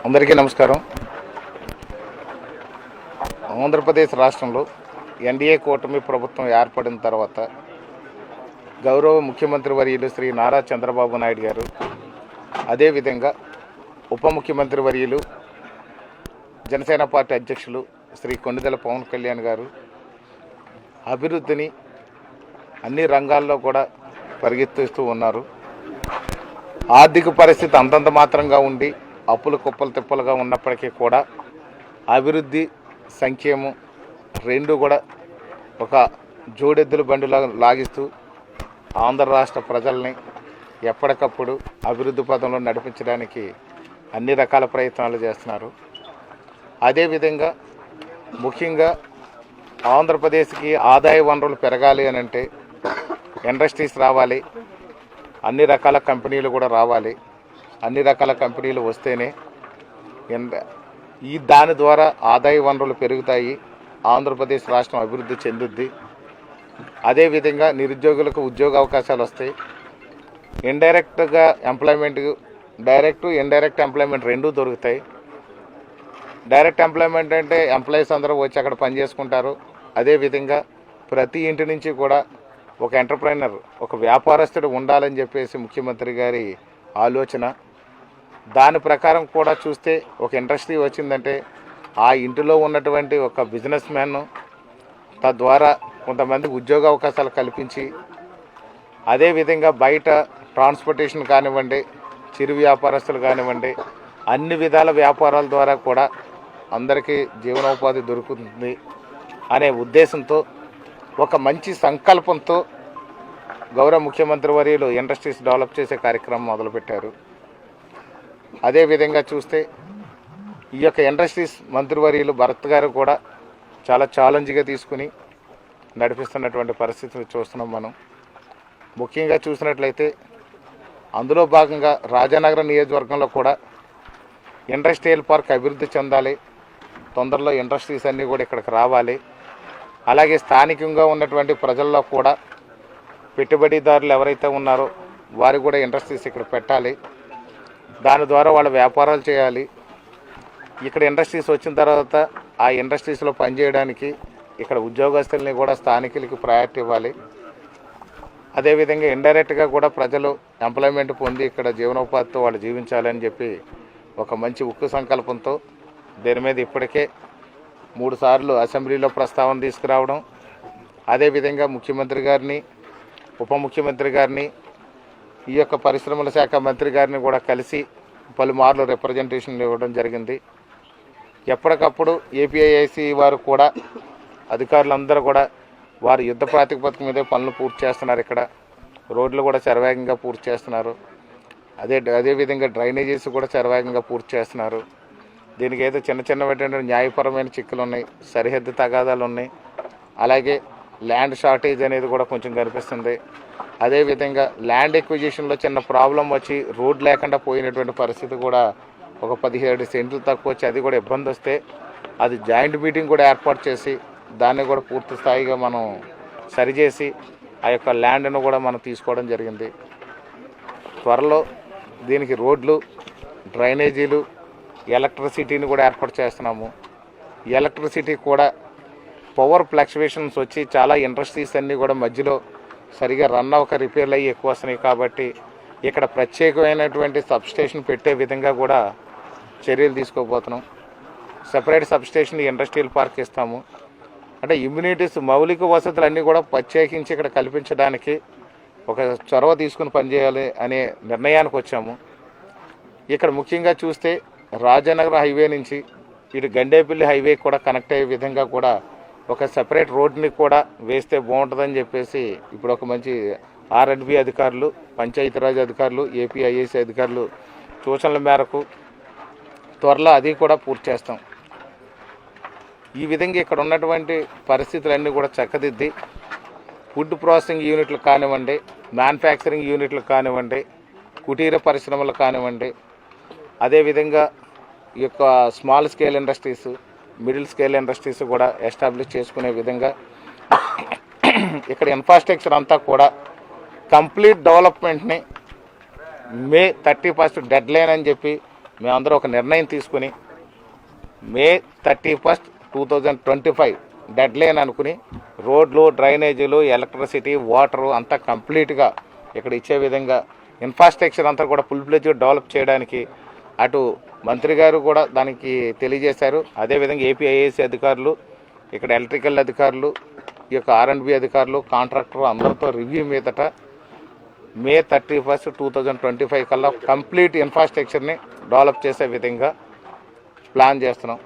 అందరికీ నమస్కారం. ఆంధ్రప్రదేశ్ రాష్ట్రంలో ఎన్డీఏ కూటమి ప్రభుత్వం ఏర్పడిన తర్వాత గౌరవ ముఖ్యమంత్రి వర్యులు శ్రీ నారా చంద్రబాబు నాయుడు గారు, అదేవిధంగా ఉప ముఖ్యమంత్రి వర్యులు జనసేన పార్టీ అధ్యక్షులు శ్రీ కొణిదెల పవన్ కళ్యాణ్ గారు అభివృద్ధిని అన్ని రంగాల్లో కూడా పరిగెత్తిస్తూ ఉన్నారు. ఆర్థిక పరిస్థితి అంతంత మాత్రంగా ఉండి అప్పులు కుప్పలు తిప్పలుగా ఉన్నప్పటికీ కూడా అభివృద్ధి సంక్షేమం రెండు కూడా ఒక జోడెద్దుల బండిలా లాగిస్తూ ఆంధ్ర రాష్ట్ర ప్రజల్ని ఎప్పటికప్పుడు అభివృద్ధి పదంలో నడిపించడానికి అన్ని రకాల ప్రయత్నాలు చేస్తున్నారు. అదేవిధంగా ముఖ్యంగా ఆంధ్రప్రదేశ్కి ఆదాయ వనరులు పెరగాలి అని అంటే ఇండస్ట్రీస్ రావాలి, అన్ని రకాల కంపెనీలు కూడా రావాలి. అన్ని రకాల కంపెనీలు వస్తేనే దాని ద్వారా ఆదాయ వనరులు పెరుగుతాయి, ఆంధ్రప్రదేశ్ రాష్ట్రం అభివృద్ధి చెందుద్ది. అదేవిధంగా నిరుద్యోగులకు ఉద్యోగ అవకాశాలు వస్తాయి. ఇండైరెక్ట్గా ఎంప్లాయ్మెంట్, డైరెక్ట్ ఇండైరెక్ట్ ఎంప్లాయ్మెంట్ రెండూ దొరుకుతాయి. డైరెక్ట్ ఎంప్లాయ్మెంట్ అంటే ఎంప్లాయీస్ అందరూ వచ్చి అక్కడ పనిచేసుకుంటారు. అదేవిధంగా ప్రతి ఇంటి నుంచి కూడా ఒక ఎంటర్ప్రైనర్, ఒక వ్యాపారస్తుడు ఉండాలని చెప్పేసి ముఖ్యమంత్రి గారి ఆలోచన. దాని ప్రకారం కూడా చూస్తే ఒక ఇండస్ట్రీ వచ్చిందంటే ఆ ఇంటిలో ఉన్నటువంటి ఒక బిజినెస్ మ్యాన్ తద్వారా కొంతమందికి ఉద్యోగ అవకాశాలు కల్పించి, అదేవిధంగా బయట ట్రాన్స్పోర్టేషన్ కానివ్వండి, చిరు వ్యాపారస్తులు కానివ్వండి, అన్ని విధాల వ్యాపారాల ద్వారా కూడా అందరికీ జీవనోపాధి దొరుకుతుంది అనే ఉద్దేశంతో, ఒక మంచి సంకల్పంతో గౌరవ ముఖ్యమంత్రి వర్యులు ఇండస్ట్రీస్ డెవలప్ చేసే కార్యక్రమం మొదలుపెట్టారు. అదేవిధంగా చూస్తే ఈ యొక్క ఇండస్ట్రీస్ మంత్రివర్యులు భరత్ గారు కూడా చాలా ఛాలెంజ్గా తీసుకుని నడిపిస్తున్నటువంటి పరిస్థితిని చూస్తున్నాం మనం. ముఖ్యంగా చూసినట్లయితే అందులో భాగంగా రాజానగరం నియోజకవర్గంలో కూడా ఇండస్ట్రియల్ పార్క్ అభివృద్ధి చెందాలి, తొందరలో ఇండస్ట్రీస్ అన్నీ కూడా ఇక్కడికి రావాలి. అలాగే స్థానికంగా ఉన్నటువంటి ప్రజల్లో కూడా పెట్టుబడిదారులు ఎవరైతే ఉన్నారో వారు కూడా ఇండస్ట్రీస్ ఇక్కడ పెట్టాలి, దాని ద్వారా వాళ్ళ వ్యాపారాలు చేయాలి. ఇక్కడ ఇండస్ట్రీస్ వచ్చిన తర్వాత ఆ ఇండస్ట్రీస్లో పనిచేయడానికి ఇక్కడ ఉద్యోగస్తుల్ని కూడా స్థానికులకి ప్రయారిటీ ఇవ్వాలి. అదేవిధంగా ఇండైరెక్ట్గా కూడా ప్రజలు ఎంప్లాయ్మెంట్ పొంది ఇక్కడ జీవనోపాధితో వాళ్ళు జీవించాలని చెప్పి ఒక మంచి ఉక్కు సంకల్పంతో దీని మీద ఇప్పటికే 3 సార్లు అసెంబ్లీలో ప్రస్తావన తీసుకురావడం, అదేవిధంగా ముఖ్యమంత్రి గారిని, ఉప ముఖ్యమంత్రి గారిని, ఈ యొక్క పరిశ్రమల శాఖ మంత్రి గారిని కూడా కలిసి పలుమార్లు రిప్రజెంటేషన్లు ఇవ్వడం జరిగింది. ఎప్పటికప్పుడు ఏపీఐఐసి వారు కూడా, అధికారులందరూ కూడా వారు యుద్ధ ప్రాతిపదిక మీదే పనులు పూర్తి చేస్తున్నారు. ఇక్కడ రోడ్లు కూడా శరవేగంగా పూర్తి చేస్తున్నారు. అదేవిధంగా డ్రైనేజెస్ కూడా శరవేగంగా పూర్తి చేస్తున్నారు. దీనికి ఏదో చిన్నటువంటి న్యాయపరమైన చిక్కులు ఉన్నాయి, సరిహద్దు తగాదాలు ఉన్నాయి, అలాగే ల్యాండ్ షార్టేజ్ అనేది కూడా కొంచెం కనిపిస్తుంది. అదేవిధంగా ల్యాండ్ ఎక్విజిషన్లో చిన్న ప్రాబ్లం వచ్చి రోడ్ లేకుండా పోయినటువంటి పరిస్థితి కూడా, ఒక 17 సెంట్లు తక్కువ వచ్చి అది కూడా ఇబ్బంది వస్తే అది జాయింట్ మీటింగ్ కూడా ఏర్పాటు చేసి దాన్ని కూడా పూర్తి స్థాయిగా మనం సరిచేసి ఆ యొక్క ల్యాండ్ను కూడా మనం తీసుకోవడం జరిగింది. త్వరలో దీనికి రోడ్లు, డ్రైనేజీలు, ఎలక్ట్రిసిటీని కూడా ఏర్పాటు చేస్తున్నాము. ఎలక్ట్రిసిటీ కూడా పవర్ ఫ్లక్చువేషన్స్ వచ్చి చాలా ఇండస్ట్రీస్ అన్నీ కూడా మధ్యలో సరిగా రన్ అవ్వక రిపేర్లు అయ్యి ఎక్కువ వస్తున్నాయి. కాబట్టి ఇక్కడ ప్రత్యేకమైనటువంటి సబ్స్టేషన్ పెట్టే విధంగా కూడా చర్యలు తీసుకోబోతున్నాం. సెపరేట్ సబ్స్టేషన్ ఇండస్ట్రియల్ పార్క్ ఇస్తాము. అంటే ఇమ్యూనిటీస్, మౌలిక వసతులు అన్నీ కూడా ప్రత్యేకించి ఇక్కడ కల్పించడానికి ఒక చొరవ తీసుకుని పనిచేయాలి అనే నిర్ణయానికి వచ్చాము. ఇక్కడ ముఖ్యంగా చూస్తే రాజానగరం హైవే నుంచి ఇటు గండేపల్లి హైవే కూడా కనెక్ట్ అయ్యే విధంగా కూడా ఒక సెపరేట్ రోడ్ని కూడా వేస్తే బాగుంటుందని చెప్పేసి ఇప్పుడు ఒక మంచి R&B అధికారులు, పంచాయతీరాజ్ అధికారులు, ఏపీఐఏసీ అధికారులు సూచనల మేరకు త్వరలో అది కూడా పూర్తి చేస్తాం. ఈ విధంగా ఇక్కడ ఉన్నటువంటి పరిస్థితులన్నీ కూడా చక్కదిద్ది ఫుడ్ ప్రాసెసింగ్ యూనిట్లు కానివ్వండి, మ్యానుఫ్యాక్చరింగ్ యూనిట్లు కానివ్వండి, కుటీర పరిశ్రమలు కానివ్వండి, అదేవిధంగా ఈ యొక్క small scale industries, middle scale industries కూడా ఎస్టాబ్లిష్ చేసుకునే విధంగా ఇక్కడ ఇన్ఫ్రాస్ట్రక్చర్ అంతా కూడా కంప్లీట్ డెవలప్మెంట్ని May 31st డెడ్ లైన్ అని చెప్పి మేమందరం ఒక నిర్ణయం తీసుకుని మే 31, 2025 డెడ్ లైన్ అనుకుని రోడ్లు, డ్రైనేజీలు, ఎలక్ట్రిసిటీ, వాటరు అంతా కంప్లీట్గా ఇక్కడ ఇచ్చే విధంగా ఇన్ఫ్రాస్ట్రక్చర్ అంతా కూడా ఫుల్ ఫ్లెడ్జ్గా డెవలప్ చేయడానికి అటు మంత్రి గారు కూడా దానికి తెలియజేశారు. అదేవిధంగా ఏపీఐఏసీ అధికారులు, ఇక్కడ ఎలక్ట్రికల్ అధికారులు, ఈ యొక్క R&B అధికారులు, కాంట్రాక్టర్ అందరితో రివ్యూ మీదట మే 31, 2025 కల్లా కంప్లీట్ ఇన్ఫ్రాస్ట్రక్చర్ని డెవలప్ చేసే విధంగా ప్లాన్ చేస్తున్నాం.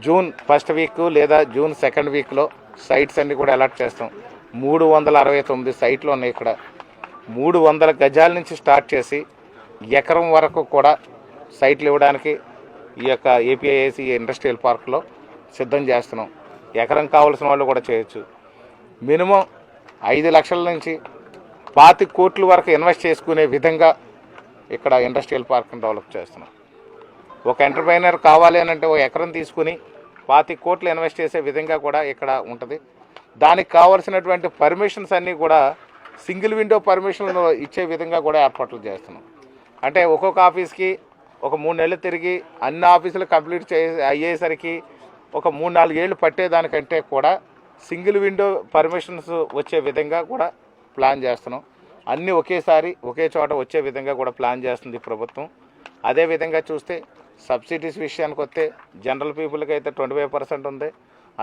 జూన్ 1st వీక్ లేదా జూన్ 2nd వీక్లో సైట్స్ అన్నీ కూడా అలాట్ చేస్తాం. 369 సైట్లు ఉన్నాయి. ఇక్కడ 300 గజాల నుంచి స్టార్ట్ చేసి ఎకరం వరకు కూడా సైట్లు ఇవ్వడానికి ఈ యొక్క ఏపీఐఏసీ ఇండస్ట్రియల్ పార్క్లో సిద్ధం చేస్తున్నాం. ఎకరం కావాల్సిన వాళ్ళు కూడా చేయొచ్చు. మినిమం 5 లక్షల నుంచి 25 కోట్ల వరకు ఇన్వెస్ట్ చేసుకునే విధంగా ఇక్కడ ఇండస్ట్రియల్ పార్క్ని డెవలప్ చేస్తున్నాం. ఒక ఎంటర్ప్రైనర్ కావాలి అని అంటే ఒక ఎకరం తీసుకుని 25 కోట్లు ఇన్వెస్ట్ చేసే విధంగా కూడా ఇక్కడ ఉంటుంది. దానికి కావాల్సినటువంటి పర్మిషన్స్ అన్నీ కూడా సింగిల్ విండో పర్మిషన్లు ఇచ్చే విధంగా కూడా ఏర్పాట్లు చేస్తున్నాం. అంటే ఒక్కొక్క ఆఫీస్కి ఒక 3 నెలలు తిరిగి అన్ని ఆఫీసులు కంప్లీట్ అయ్యేసరికి ఒక 3-4 ఏళ్ళు పట్టేదానికంటే కూడా సింగిల్ విండో పర్మిషన్స్ వచ్చే విధంగా కూడా ప్లాన్ చేస్తున్నాం. అన్నీ ఒకేసారి ఒకే చోట వచ్చే విధంగా కూడా ప్లాన్ చేస్తుంది ప్రభుత్వం. అదేవిధంగా చూస్తే సబ్సిడీస్ విషయానికి వస్తే జనరల్ పీపుల్కి అయితే 25% ఉంది.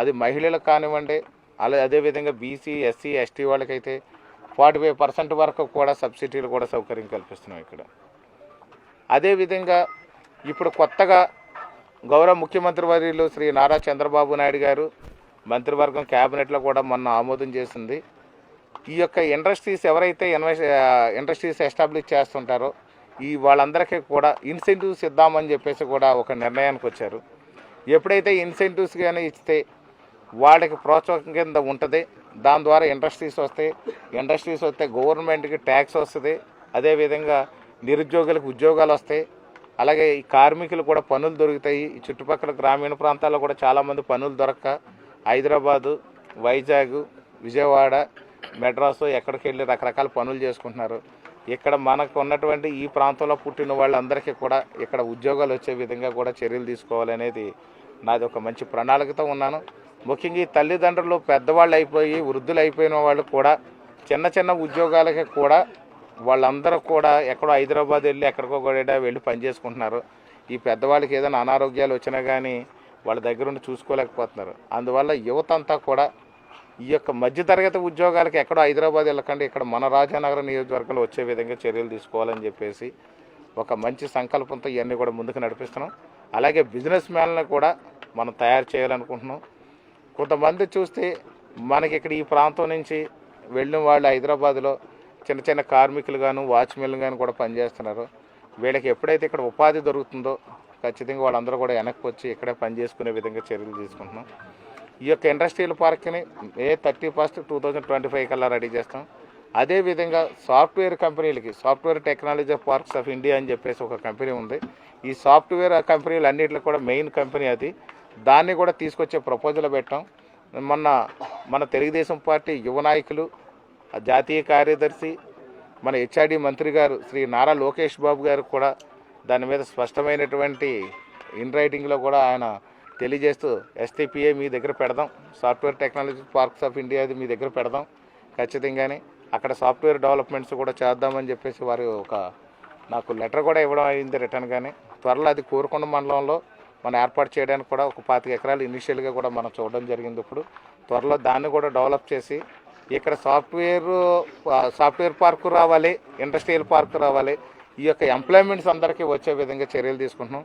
అది మహిళలకు కానివ్వండి, అదేవిధంగా బీసీ, ఎస్సీ, ఎస్టీ వాళ్ళకైతే 45% వరకు కూడా సబ్సిడీలు కూడా సౌకర్యం కల్పిస్తున్నాం ఇక్కడ. అదేవిధంగా ఇప్పుడు కొత్తగా గౌరవ ముఖ్యమంత్రి వర్యులు శ్రీ నారా చంద్రబాబు నాయుడు గారు మంత్రివర్గం క్యాబినెట్లో కూడా మొన్న ఆమోదం చేసింది. ఈ యొక్క ఇండస్ట్రీస్ ఎవరైతే ఇండస్ట్రీస్ ఎస్టాబ్లిష్ చేస్తుంటారో వాళ్ళందరికీ కూడా ఇన్సెంటివ్స్ ఇద్దామని చెప్పేసి కూడా ఒక నిర్ణయానికి వచ్చారు. ఎప్పుడైతే ఇన్సెంటివ్స్ కానీ ఇస్తే వాళ్ళకి ప్రోత్సాహం కింద ఉంటుంది. దాని ద్వారా ఇండస్ట్రీస్ వస్తే గవర్నమెంట్కి ట్యాక్స్ వస్తుంది. అదేవిధంగా నిరుద్యోగులకు ఉద్యోగాలు వస్తాయి. అలాగే ఈ కార్మికులు కూడా పనులు దొరుకుతాయి. ఈ చుట్టుపక్కల గ్రామీణ ప్రాంతాల్లో కూడా చాలామంది పనులు దొరక్క హైదరాబాదు, వైజాగ్, విజయవాడ, మెడ్రాసు ఎక్కడికి వెళ్ళి రకరకాల పనులు చేసుకుంటున్నారు. ఇక్కడ మనకు ఉన్నటువంటి ఈ ప్రాంతంలో పుట్టిన వాళ్ళందరికీ కూడా ఇక్కడ ఉద్యోగాలు వచ్చే విధంగా కూడా చర్యలు తీసుకోవాలనేది నాది ఒక మంచి ప్రణాళికతో ఉన్నాను. ముఖ్యంగా ఈ తల్లిదండ్రులు పెద్దవాళ్ళు అయిపోయి వృద్ధులు అయిపోయిన వాళ్ళు కూడా చిన్న ఉద్యోగాలకి కూడా వాళ్ళందరూ కూడా ఎక్కడో హైదరాబాద్ వెళ్ళి ఎక్కడికో కూడా వెళ్ళి పనిచేసుకుంటున్నారు. ఈ పెద్దవాళ్ళకి ఏదైనా అనారోగ్యాలు వచ్చినా కానీ వాళ్ళ దగ్గర ఉండి చూసుకోలేకపోతున్నారు. అందువల్ల యువత అంతా కూడా ఈ యొక్క మధ్యతరగతి ఉద్యోగాలకి ఎక్కడో హైదరాబాద్ వెళ్ళకండి, ఇక్కడ మన రాజానగరం నియోజకవర్గంలో వచ్చే విధంగా చర్యలు తీసుకోవాలని చెప్పేసి ఒక మంచి సంకల్పంతో ఇవన్నీ కూడా ముందుకు నడిపిస్తున్నాం. అలాగే బిజినెస్ మ్యాన్లను కూడా మనం తయారు చేయాలనుకుంటున్నాం. కొంతమంది చూస్తే మనకి ఇక్కడ ఈ ప్రాంతం నుంచి వెళ్ళిన వాళ్ళు హైదరాబాద్లో చిన్న కార్మికులు గాను, వాచ్మెన్లు కానీ కూడా పనిచేస్తున్నారు. వీళ్ళకి ఎప్పుడైతే ఇక్కడ ఉపాధి దొరుకుతుందో ఖచ్చితంగా వాళ్ళందరూ కూడా వెనక్కి వచ్చి ఇక్కడే పనిచేసుకునే విధంగా చర్యలు తీసుకుంటున్నాం. ఈ యొక్క ఇండస్ట్రియల్ పార్క్ని మే 31, 2025 కల్లా రెడీ చేస్తాం. అదేవిధంగా సాఫ్ట్వేర్ కంపెనీలకి software technology parks of India అని చెప్పేసి ఒక కంపెనీ ఉంది. ఈ సాఫ్ట్వేర్ కంపెనీలు అన్నింటిలో కూడా మెయిన్ కంపెనీ అది. దాన్ని కూడా తీసుకొచ్చే ప్రపోజల్ పెట్టాం. మన తెలుగుదేశం పార్టీ యువ నాయకులు, జాతీయ కార్యదర్శి, మన హెచ్ఆర్డి మంత్రి గారు శ్రీ నారా లోకేష్ బాబు గారు కూడా దాని మీద స్పష్టమైనటువంటి ఇన్ రైటింగ్లో కూడా ఆయన తెలియజేస్తూ STPA మీ దగ్గర పెడదాం, సాఫ్ట్వేర్ టెక్నాలజీ పార్క్స్ ఆఫ్ ఇండియాది మీ దగ్గర పెడదాం ఖచ్చితంగానే, అక్కడ సాఫ్ట్వేర్ డెవలప్మెంట్స్ కూడా చేద్దామని చెప్పేసి వారు నాకు లెటర్ కూడా ఇవ్వడం అయింది రిటర్న్. కానీ త్వరలో అది కోరుకొండ మండలంలో మనం ఏర్పాటు చేయడానికి కూడా ఒక 25 ఎకరాలు ఇనిషియల్గా కూడా మనం చూడడం జరిగింది. ఇప్పుడు త్వరలో దాన్ని కూడా డెవలప్ చేసి ఇక్కడ సాఫ్ట్వేర్ పార్కు రావాలి, ఇండస్ట్రియల్ పార్కు రావాలి. ఈ యొక్క ఎంప్లాయ్మెంట్స్ అందరికీ వచ్చే విధంగా చర్యలు తీసుకుంటున్నాం.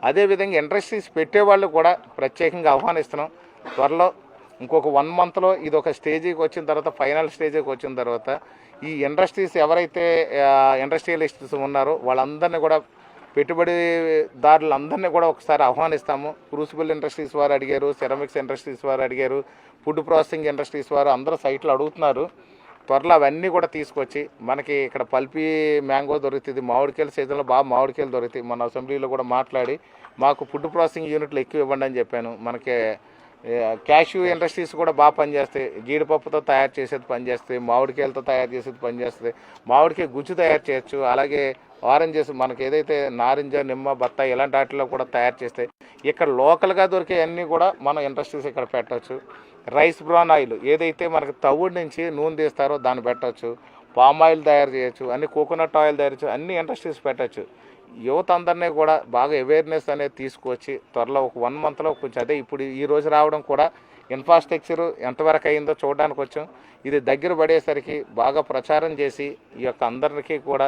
అదేవిధంగా ఇండస్ట్రీస్ పెట్టేవాళ్ళు కూడా ప్రత్యేకంగా ఆహ్వానిస్తున్నాం. త్వరలో ఇంకొక 1 మంత్లో ఇది ఒక స్టేజీకి వచ్చిన తర్వాత, ఫైనల్ స్టేజీకి వచ్చిన తర్వాత ఈ ఇండస్ట్రీస్ ఎవరైతే ఇండస్ట్రియలిస్ట్స్ ఉన్నారో వాళ్ళందరినీ కూడా, పెట్టుబడిదారులందరినీ కూడా ఒకసారి ఆహ్వానిస్తాము. క్రూసిబుల్ ఇండస్ట్రీస్ వారు అడిగారు, సెరామిక్స్ ఇండస్ట్రీస్ వారు అడిగారు, ఫుడ్ ప్రాసెసింగ్ ఇండస్ట్రీస్ వారు అందరూ సైట్లు అడుగుతున్నారు. త్వరలో అవన్నీ కూడా తీసుకొచ్చి మనకి ఇక్కడ పల్పీ మ్యాంగో దొరుకుతుంది, మామిడికాయల సీజన్లో బాగా మామిడికాయలు దొరుకుతాయి. మన అసెంబ్లీలో కూడా మాట్లాడి మాకు ఫుడ్ ప్రాసెసింగ్ యూనిట్లు ఎక్కువ ఇవ్వండి అని చెప్పాను. మనకి క్యాష్యూ ఇండస్ట్రీస్ కూడా బాగా పనిచేస్తాయి. జీడిపప్పుతో తయారు చేసేది పనిచేస్తాయి, మామిడికాయలతో తయారు చేసేది పనిచేస్తుంది, మామిడికాయ గుజ్జు తయారు చేయొచ్చు. అలాగే ఆరెంజెస్ మనకి ఏదైతే నారింజ, నిమ్మ, బత్తాయి ఇలాంటి వాటిలో కూడా తయారు చేస్తాయి. ఇక్కడ లోకల్గా దొరికే అన్నీ కూడా మనం ఇండస్ట్రీస్ ఇక్కడ పెట్టవచ్చు. రైస్ బ్రాన్ ఆయిల్ ఏదైతే మనకి తవుడు నుంచి నూనె తీస్తారో దాన్ని పెట్టవచ్చు. పామ్ ఆయిల్ తయారు చేయొచ్చు, అన్ని కోకోనట్ ఆయిల్ తయారు చేయొచ్చు, అన్ని ఇండస్ట్రీస్ పెట్టచ్చు. యువత అందరినీ కూడా బాగా అవేర్నెస్ అనేది తీసుకొచ్చి త్వరలో ఒక 1 మంత్లో కొంచెం అదే ఇప్పుడు ఈ రోజు రావడం కూడా ఇన్ఫ్రాస్ట్రక్చర్ ఎంతవరకు అయిందో చూడడానికి వచ్చాం. ఇది దగ్గర పడేసరికి బాగా ప్రచారం చేసి ఈ యొక్క అందరికీ కూడా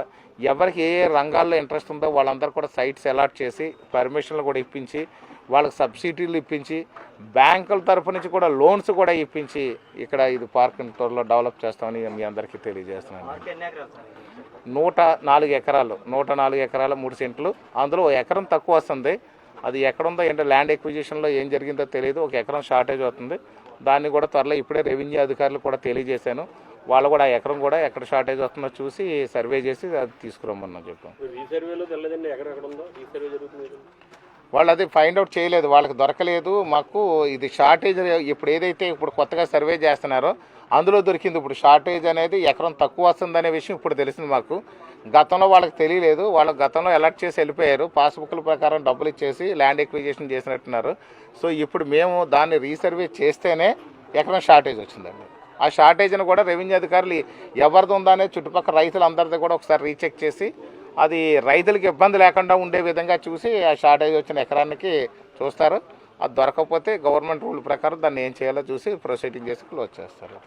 ఎవరికి ఏ ఏ రంగాల్లో ఇంట్రెస్ట్ ఉందో వాళ్ళందరూ కూడా సైట్స్ అలాట్ చేసి పర్మిషన్లు కూడా ఇప్పించి వాళ్ళకి సబ్సిడీలు ఇప్పించి బ్యాంకుల తరఫు నుంచి కూడా లోన్స్ కూడా ఇప్పించి ఇక్కడ ఇది పార్కింగ్ త్వరలో డెవలప్ చేస్తామని మీ అందరికీ తెలియజేస్తున్నాను. 104 ఎకరాలు 104 ఎకరాల 3 సెంట్లు. అందులో 1 ఎకరం తక్కువ వస్తుంది. అది ఎక్కడుందో ఏంటో ల్యాండ్ ఎక్విజిషన్లో ఏం జరిగిందో తెలియదు. 1 ఎకరం షార్టేజ్ అవుతుంది. దాన్ని కూడా త్వరలో ఇప్పుడే రెవెన్యూ అధికారులు కూడా తెలియజేశాను. వాళ్ళు కూడా ఆ ఎకరం కూడా ఎక్కడ షార్టేజ్ అవుతుందో చూసి సర్వే చేసి అది తీసుకురమ్మన్నా చెప్పాం. వాళ్ళు అది ఫైండ్ అవుట్ చేయలేదు, వాళ్ళకి దొరకలేదు. మాకు ఇది షార్టేజ్ ఇప్పుడు ఏదైతే ఇప్పుడు కొత్తగా సర్వే చేస్తున్నారో అందులో దొరికింది. ఇప్పుడు షార్టేజ్ అనేది ఎకరం తక్కువ వస్తుందనే విషయం ఇప్పుడు తెలిసింది మాకు. గతంలో వాళ్ళకి తెలియలేదు. వాళ్ళు గతంలో అలర్ట్ చేసి వెళ్ళిపోయారు. పాస్బుక్ల ప్రకారం డబ్బులు ఇచ్చేసి ల్యాండ్ ఎక్విజిషన్ చేసినట్టున్నారు. సో ఇప్పుడు మేము దాన్ని రీసర్వే చేస్తేనే ఎకరం షార్టేజ్ వచ్చిందండి. ఆ షార్టేజ్ని కూడా రెవెన్యూ అధికారులు ఎవరిది ఉందనే చుట్టుపక్కల రైతులందరిది కూడా ఒకసారి రీచెక్ చేసి అది రైతులకు ఇబ్బంది లేకుండా ఉండే విధంగా చూసి ఆ షార్టేజ్ వచ్చిన ఎకరానికి చూస్తారు. అది దొరకకపోతే గవర్నమెంట్ రూల్ ప్రకారం దాన్ని ఏం చేయాలో చూసి ప్రొసీడింగ్ చేసి క్లోజ్ చేస్తారు.